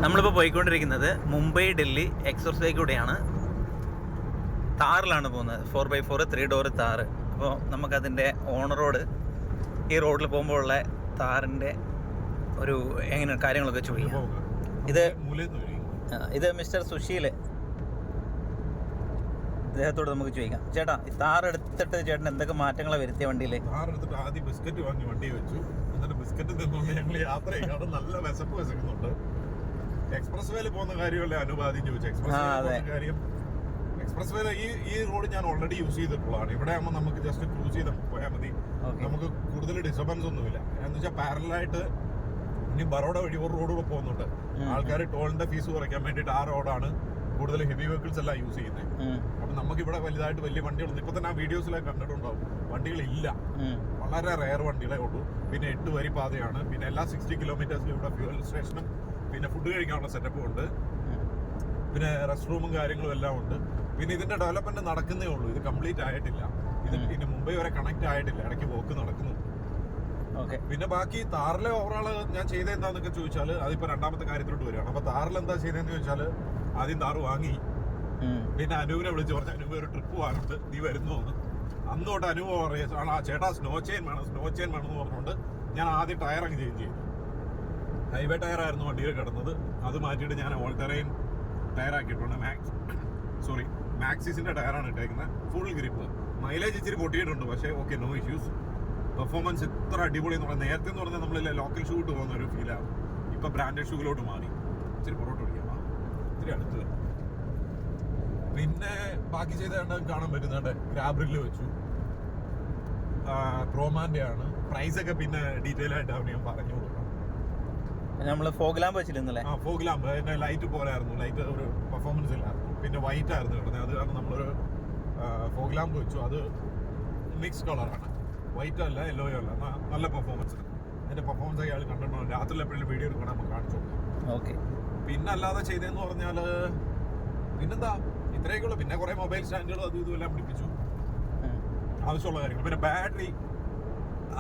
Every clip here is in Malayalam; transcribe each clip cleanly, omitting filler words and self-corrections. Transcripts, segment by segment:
നമ്മളിപ്പോൾ പോയിക്കൊണ്ടിരിക്കുന്നത് മുംബൈ ഡൽഹി എക്സ്പ്രസ് വേ കൂടെയാണ്. താറിലാണ് പോകുന്നത്. 4x4 3 ഡോർ താറ്. അപ്പോൾ നമുക്കതിൻ്റെ ഓണറോട് ഈ റോഡിൽ പോകുമ്പോഴുള്ള താറിൻ്റെ ഒരു എങ്ങനെ കാര്യങ്ങളൊക്കെ ചോദിക്കാം. ഇത് മിസ്റ്റർ സുശീൽ, അദ്ദേഹത്തോട് നമുക്ക് ചോദിക്കാം. ചേട്ടാ, ഈ താർ എടുത്തിട്ട് ചേട്ടൻ എന്തൊക്കെ മാറ്റങ്ങളാണ് വരുത്തിയ വണ്ടിയിൽ? താർ എടുത്തിട്ട് ആദ്യം ബിസ്ക്കറ്റ് വാങ്ങി വണ്ടി വെച്ചു. എന്നിട്ട് ബിസ്ക്കറ്റ് തിന്നുകൊണ്ട് ഞങ്ങൾ യാത്ര ചെയ്യാറ് നല്ല വിശക്കുന്നുണ്ട്. എക്സ്പ്രസ് വേയിൽ പോകുന്ന കാര്യമല്ലേ അനുവാദ്യം ചോദിച്ചു. എക്സ്പ്രസ് വേല ഈ റോഡ് ഞാൻ ഓൾറെഡി യൂസ് ചെയ്തിട്ടുള്ളതാണ്. ഇവിടെ ആകുമ്പോൾ നമുക്ക് ജസ്റ്റ് ക്രൂസ് ചെയ്ത് പോയാൽ മതി. നമുക്ക് കൂടുതൽ ഡിസ്റ്റർബൻസ് ഒന്നുമില്ല. എന്ന് വെച്ചാൽ പാരലായിട്ട് ഇനി ബറോഡ വഴി ഒരു റോഡ് കൂടെ പോകുന്നുണ്ട്. ആൾക്കാർ ടോളിന്റെ ഫീസ് കുറയ്ക്കാൻ വേണ്ടിയിട്ട് ആ റോഡാണ് കൂടുതൽ ഹെവി വെഹിക്കിൾസ് എല്ലാം യൂസ് ചെയ്യുന്നത്. അപ്പൊ നമുക്ക് ഇവിടെ വലുതായിട്ട് വലിയ വണ്ടികളൊന്നും ഇപ്പൊ തന്നെ ആ വീഡിയോസിലൊക്കെ കണ്ടിട്ടുണ്ടാവും. വണ്ടികളില്ല, വളരെ റെയർ വണ്ടികളെ ഉള്ളൂ. പിന്നെ 8 വരി പാതയാണ്. പിന്നെ എല്ലാ 60 കിലോമീറ്റേഴ്സിലും ഇവിടെ ഫ്യൂവൽ സ്റ്റേഷനും പിന്നെ ഫുഡ് കഴിക്കാനുള്ള സെറ്റപ്പും ഉണ്ട്. പിന്നെ റെസ്റ്റ് റൂമും കാര്യങ്ങളും എല്ലാം ഉണ്ട്. പിന്നെ ഇതിന്റെ ഡെവലപ്മെന്റ് നടക്കുന്നേ ഉള്ളൂ. ഇത് കംപ്ലീറ്റ് ആയിട്ടില്ല. ഇത് ഇനി മുംബൈ വരെ കണക്ട് ആയിട്ടില്ല. ഇടയ്ക്ക് വർക്ക് നടക്കുന്നു. പിന്നെ ബാക്കി താറിലെ ഓവറോള് ഞാൻ ചെയ്ത എന്താന്നൊക്കെ ചോദിച്ചാൽ അതിപ്പോ രണ്ടാമത്തെ കാര്യത്തിലോട്ട് വരികയാണ്. അപ്പൊ താറിൽ എന്താ ചെയ്തതെന്ന് ചോദിച്ചാൽ ആദ്യം താറ് വാങ്ങി. പിന്നെ അനുവിനെ വിളിച്ച് പറഞ്ഞ അനുവ് ഒരു ട്രിപ്പ് വാങ്ങിട്ട് നീ വരുന്നു എന്ന്. അന്ന് തൊട്ട് അനുഭവം പറയാം, ആ ചേട്ടാ സ്നോ ചെയിൻ വേണമെന്ന് പറഞ്ഞുകൊണ്ട് ഞാൻ ആദ്യം ടയർ അങ്ങ് ചേഞ്ച് ചെയ്തു. ഹൈവേ ടയറായിരുന്നു വണ്ടിയിൽ കിടന്നത്. അത് മാറ്റിയിട്ട് ഞാൻ ഓൾ ടെറൈൻ ടയർ ആക്കിയിട്ടുണ്ട്. മാക്സിസിന്റെ ടയറാണ് ഇട്ടേക്കുന്നത്. Full grip. മൈലേജ് ഇച്ചിരി പൊട്ടിയിട്ടുണ്ട്, പക്ഷേ ഓക്കെ, നോ ഇഷ്യൂസ്. പെർഫോമൻസ് ഇത്ര അടിപൊളി എന്ന് പറഞ്ഞാൽ നേരത്തെ എന്ന് പറഞ്ഞാൽ നമ്മളില്ല ലോക്കൽ ഷൂ ഇട്ട് പോകുന്ന ഒരു ഫീലാണ്. ഇപ്പൊ ബ്രാൻഡഡ് ഷൂവിലോട്ട് മാറി. ഇച്ചിരി പുറകോട്ട് പിടിക്കാം, ഇത്തിരി അടുത്ത് വരും. പിന്നെ ബാക്കി ചെയ്ത കാണാൻ പറ്റുന്നുണ്ട്. ഗ്രാബ്രില് വെച്ചു. ക്രോമാന്റെ ആണ്. പ്രൈസ് ഒക്കെ പിന്നെ ഡീറ്റെയിൽ ആയിട്ട് അവന് ഞാൻ പറഞ്ഞു കൊടുക്കണം. നമ്മള് ഫോഗ് ലാമ്പ് വെച്ചിരുന്നല്ലേ? ഫോഗ് ലാമ്പ് അതിന്റെ ലൈറ്റ് പോലായിരുന്നു. ലൈറ്റ് ഒരു പെർഫോമൻസ് ഇല്ലായിരുന്നു. പിന്നെ വൈറ്റ് ആയിരുന്നു കിടന്നത്. അത് കാരണം നമ്മളൊരു ഫോഗ് ലാമ്പ് വെച്ചു. അത് മിക്സ് കളറാണ്. വൈറ്റ് അല്ല, യെല്ലോയോ അല്ല. നല്ല പെർഫോമൻസ്. അതിന്റെ പെർഫോമൻസ് അയാൾ കണ്ടിട്ടുണ്ടോ? രാത്രി എപ്പോഴും വീഡിയോ എടുക്കണം, നമുക്ക് കാണിച്ചു കൊടുക്കാം. പിന്നെ അല്ലാതെ ചെയ്തതെന്ന് പറഞ്ഞാല് പിന്നെന്താ ഇത്രയൊക്കെയുള്ളൂ. പിന്നെ കുറെ മൊബൈൽ സ്റ്റാൻഡുകളും അതും ഇതും എല്ലാം പിടിപ്പിച്ചു, ആവശ്യമുള്ള കാര്യങ്ങൾ. പിന്നെ ബാറ്ററി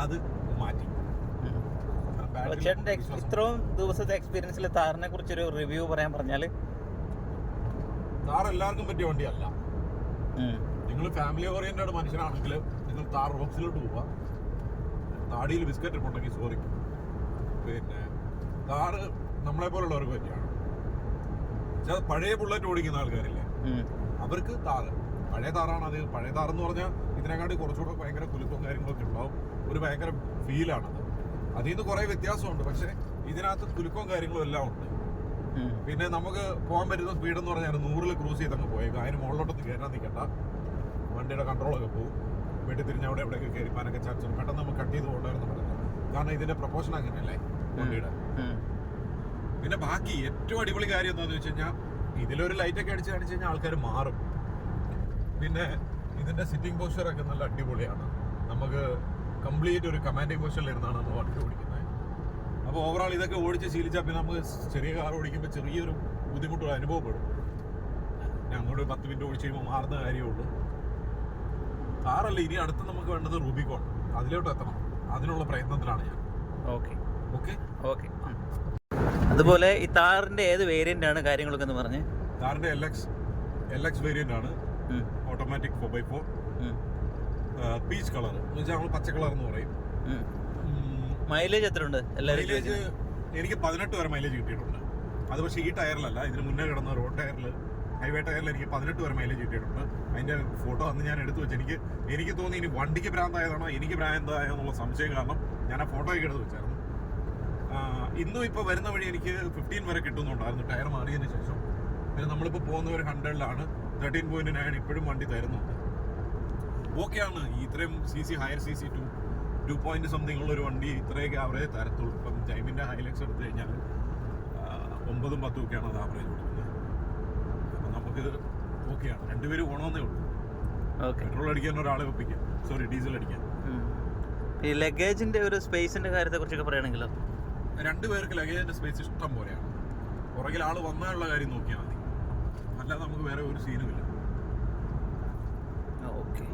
അത് മാറ്റി. ചേട്ടന്റെ ഇത്രയും ദിവസത്തെ എക്സ്പീരിയൻസിൽ താറിനെ കുറിച്ചൊരു റിവ്യൂ പറയാൻ പറഞ്ഞാല്, താർ എല്ലാവർക്കും പറ്റിയ വണ്ടിയല്ല. നിങ്ങൾ ഫാമിലി ഓറിയന്റഡ് മനുഷ്യനാണെങ്കിൽ നിങ്ങൾ താർ റോക്സിലോട്ട് പോവുക. താടിയിൽ ബിസ്ക്കറ്റ് ഇട്ടുണ്ടെങ്കിൽ സോറി. പിന്നെ താറ് നമ്മളെ പോലുള്ളവർക്ക് പറ്റിയാണ്. പക്ഷെ അത് പഴയ ബുള്ളറ്റ് ഓടിക്കുന്ന ആൾക്കാരില്ലേ, അവർക്ക് താറ് പഴയ താറാണ്. അത് പഴയ താറെന്ന് പറഞ്ഞാൽ ഇതിനെക്കാട്ടി കുറച്ചുകൂടെ ഭയങ്കര കുലുക്കവും കാര്യങ്ങളൊക്കെ ഉണ്ടാവും. ഒരു ഭയങ്കര ഫീലാണത്. അതിൽ നിന്ന് കുറെ വ്യത്യാസമുണ്ട്. പക്ഷെ ഇതിനകത്ത് കുലുക്കവും കാര്യങ്ങളും എല്ലാം ഉണ്ട്. പിന്നെ നമുക്ക് പോകാൻ പറ്റുന്ന സ്പീഡ് എന്ന് പറഞ്ഞാൽ 100-ൽ ക്രൂസ് ചെയ്തങ്ങ് പോയേക്കാം. അതിന് മുകളിലോട്ടൊന്ന് കയറാൻ നിൽക്കണ്ട. വണ്ടിയുടെ കൺട്രോളൊക്കെ പോകും. വീട്ടിൽ തിരിഞ്ഞ് അവിടെ എവിടെയൊക്കെ കയറിപ്പാനൊക്കെ ചാൻസ് ഉണ്ട്. പെട്ടെന്ന് നമുക്ക് കട്ട് ചെയ്ത് കൊണ്ടുവരുന്ന പറ്റുന്നത്. കാരണം ഇതിന്റെ പ്രൊപ്പോഷൻ അങ്ങനെയല്ലേ വണ്ടിയുടെ. പിന്നെ ബാക്കി ഏറ്റവും അടിപൊളി കാര്യം എന്താണെന്ന് വെച്ച് കഴിഞ്ഞാൽ ഇതിലൊരു ലൈറ്റൊക്കെ അടിച്ച് കാണിച്ചു കഴിഞ്ഞാൽ ആൾക്കാർ മാറും. പിന്നെ ഇതിന്റെ സിറ്റിംഗ് പോസ്ചറൊക്കെ നല്ല അടിപൊളിയാണ്. നമുക്ക് കംപ്ലീറ്റ് ഒരു കമാൻഡിങ് പൊസിഷനിലിരുന്നാണ് നമ്മൾ വണ്ടി ഓടിക്കുന്നത്. അപ്പോൾ ഓവറോൾ ഇതൊക്കെ ഓടിച്ച് ശീലിച്ചാൽ പിന്നെ നമുക്ക് ചെറിയ കാർ ഓടിക്കുമ്പോൾ ചെറിയൊരു ബുദ്ധിമുട്ട് അനുഭവപ്പെടും. ഞാൻ അങ്ങോട്ട് 10 മിനിറ്റ് ഓടിച്ച് കഴിയുമ്പോൾ മാറുന്ന കാര്യമുള്ളൂ. കാറല്ല, ഇനി അടുത്ത് നമുക്ക് വേണ്ടത് റൂബിക്കോൺ. അതിലോട്ട് എത്തണം. അതിനുള്ള പ്രയത്നത്തിലാണ് ഞാൻ. ഓക്കെ. അതുപോലെ ഈ താറിന്റെ ഏത് വേരിയന്റ് ആണ് കാര്യങ്ങളൊക്കെ എന്ന് പറഞ്ഞ്? താറിന്റെ LX വേരിയന്റ് ആണ്. ഓട്ടോമാറ്റിക് 4x4 പീച്ച് കളർ എന്ന് വെച്ചാൽ നമ്മൾ പച്ച കളർ എന്ന് പറയും. മൈലേജ് എത്ര ഉണ്ട്? മൈലേജ് എനിക്ക് 18 വരെ മൈലേജ് കിട്ടിയിട്ടുണ്ട്. അത് പക്ഷേ ഈ ടയറിലല്ല, ഇതിന് മുന്നേ കിടന്ന റോഡ് ടയറിൽ, ഹൈവേ ടയറിൽ എനിക്ക് 18 വരെ മൈലേജ് കിട്ടിയിട്ടുണ്ട്. അതിന്റെ ഫോട്ടോ അന്ന് ഞാൻ എടുത്തു വെച്ച് എനിക്ക് തോന്നി ഇനി വണ്ടിക്ക് ഭ്രാന്തായതാണോ എനിക്ക് ഭ്രാന്തായോ എന്നുള്ള സംശയം കാരണം ഞാൻ ആ ഫോട്ടോ ഒക്കെ എടുത്ത് വെച്ചായിരുന്നു. ഇന്നും ഇപ്പോൾ വരുന്ന വഴി എനിക്ക് 15 വരെ കിട്ടുന്നുണ്ടായിരുന്നു ടയർ മാറിയതിന് ശേഷം. പിന്നെ നമ്മളിപ്പോൾ പോകുന്ന ഒരു 100-ലാണ് 13.9 ഇപ്പോഴും വണ്ടി തരുന്നുണ്ട്. ഓക്കെയാണ്. ഇത്രയും CC higher CC 2 point something ഉള്ള ഒരു വണ്ടി ഇത്രയൊക്കെ ആവറേജ് തരത്തുള്ളൂ. ഇപ്പം ജൈമിൻ്റെ ഹൈലക്സ് എടുത്തു കഴിഞ്ഞാൽ 9-ഉം 10-ഉം ഒക്കെയാണ് അത് ആവറേജ് കൊടുക്കുന്നത്. അപ്പം നമുക്ക് ഓക്കെയാണ്. 2 പേര് പോകണമെന്നേ ഉള്ളൂ. പെട്രോൾ അടിക്കാൻ ഒരാളെ ഒപ്പിക്കാം, ഡീസൽ അടിക്കാൻ. ഈ ലഗേജിന്റെ ഒരു സ്പേസിന്റെ കാര്യത്തെ കുറിച്ചൊക്കെ പറയുകയാണെങ്കിലോ, 2 പേർക്ക് ലഗേജിന്റെ സ്പേസ് ഇഷ്ടം പോലെയാണ്. പുറകിൽ ആൾ വന്നാലുള്ള കാര്യം നോക്കിയാൽ മതി. അല്ലാതെ നമുക്ക് വേറെ ഒരു സീനുമില്ല. ഓക്കെ.